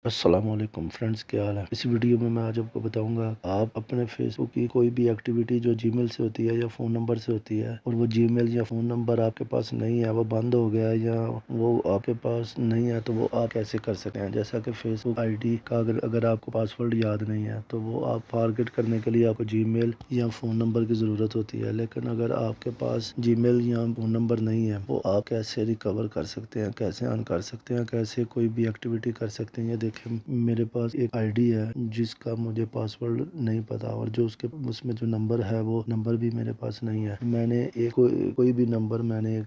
السلام علیکم فرینڈز، کیا حال ہے؟ اس ویڈیو میں آج آپ کو بتاؤں گا آپ اپنے فیس بک کی کوئی بھی ایکٹیویٹی جو جی میل سے ہوتی ہے یا فون نمبر سے ہوتی ہے اور وہ جی میل یا فون نمبر آپ کے پاس نہیں ہے، وہ بند ہو گیا ہے یا وہ آپ کے پاس نہیں ہے، تو وہ آپ کیسے کر سکتے ہیں؟ جیسا کہ فیس بک آئی ڈی کا اگر آپ کو پاسورڈ یاد نہیں ہے تو وہ آپ فارگیٹ کرنے کے لیے آپ کو جی میل یا فون نمبر کی ضرورت ہوتی ہے، لیکن اگر آپ کے پاس جی میل یا فون نمبر نہیں ہے وہ آپ کیسے ریکور کر سکتے ہیں، کیسے آن کر سکتے ہیں، کیسے کوئی بھی ایکٹیویٹی کر سکتے ہیں؟ یہ دیکھیں، میرے پاس ایک آئی ڈی ہے جس کا مجھے پاسورڈ نہیں پتا، اور جو اس میں جو نمبر ہے وہ نمبر بھی میرے پاس نہیں ہے۔ میں نے کوئی بھی نمبر میں نے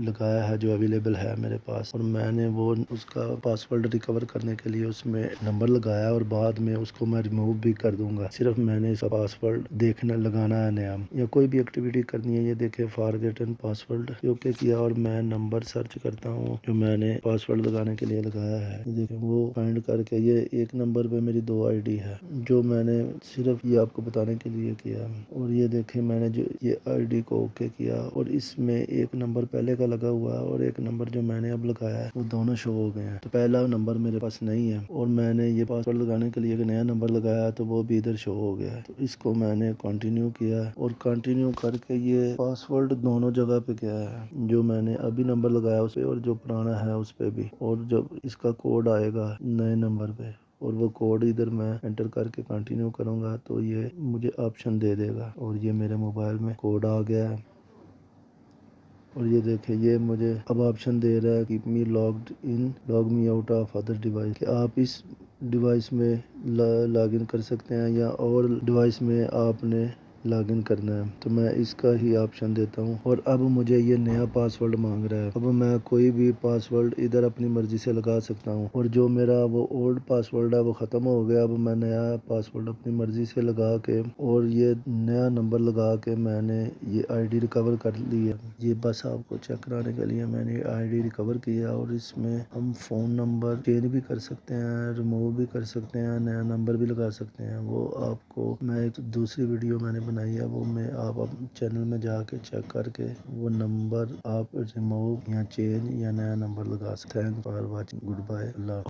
لگایا ہے جو اویلیبل ہے میرے پاس، اور میں نے وہ اس کا پاسورڈ ریکور کرنے کے لیے اس میں نمبر لگایا، اور بعد میں اس کو میں ریموو بھی کر دوں گا۔ صرف میں نے اس کا پاسورڈ لگانا ہے نیا، یا کوئی بھی ایکٹیویٹی کرنی ہے۔ یہ دیکھیں، فارگیٹن پاسورڈ اوکے کیا، اور میں نمبر سرچ کرتا ہوں جو میں نے پاسورڈ لگانے کے لیے لگایا ہے۔ یہ دیکھیں، وہ فائنڈ کر کے یہ ایک نمبر پہ میری 2 آئی ڈی ہے جو میں نے صرف یہ آپ کو بتانے کے لیے کیا۔ اور یہ دیکھیں، میں نے جو یہ آئی ڈی کو اوکے کیا، اور اس میں ایک نمبر پہلے کا لگا ہوا ہے اور ایک نمبر جو میں نے اب لگایا ہے، وہ دونوں شو ہو گئے ہیں۔ تو پہلا نمبر میرے پاس نہیں ہے، اور میں نے یہ پاسورڈ لگانے کے لیے ایک نیا نمبر لگایا تو وہ بھی ادھر شو ہو گیا ہے۔ تو اس کو میں نے کنٹینیو کیا، اور کنٹینیو کر کے یہ پاسورڈ دونوں جگہ پہ گیا ہے، جو میں نے ابھی نمبر لگایا اس پہ اور جو پرانا ہے اس پہ بھی۔ اور جب اس کا کوڈ آئے گا نئے نمبر پہ، اور وہ کوڈ ادھر میں انٹر کر کے کنٹینیو کروں گا تو یہ مجھے آپشن دے دے گا، اور یہ میرے موبائل میں کوڈ آ گیا ہے۔ اور یہ دیکھیں، یہ مجھے اب آپشن دے رہا ہے keep me logged in, log me out of other device, کہ آپ اس ڈیوائس میں لاگ ان کر سکتے ہیں یا اور ڈیوائس میں آپ نے لاگ ان کرنا ہے۔ تو میں اس کا ہی آپشن دیتا ہوں، اور اب مجھے یہ نیا پاسورڈ مانگ رہا ہے۔ اب میں کوئی بھی پاسورڈ ادھر اپنی مرضی سے لگا سکتا ہوں، اور جو میرا وہ اولڈ پاسورڈ ہے وہ ختم ہو گیا۔ اب میں نیا پاسورڈ اپنی مرضی سے لگا کے اور یہ نیا نمبر لگا کے میں نے یہ آئی ڈی ریکور کر لی ہے۔ یہ بس آپ کو چیک کرانے کے لیے میں نے آئی ڈی ریکور کیا، اور اس میں ہم فون نمبر چینج بھی کر سکتے ہیں، ریموو بھی کر سکتے ہیں، نیا نمبر بھی لگا سکتے ہیں۔ وہ آپ کو میں ایک دوسری ویڈیو میں نے بنائی ہے، وہ میں آپ چینل میں جا کے چیک کر کے وہ نمبر آپ ریموو یا چینج یا نیا نمبر لگا سکتے ہیں۔ Thank for watching, good bye, Allah حافظ۔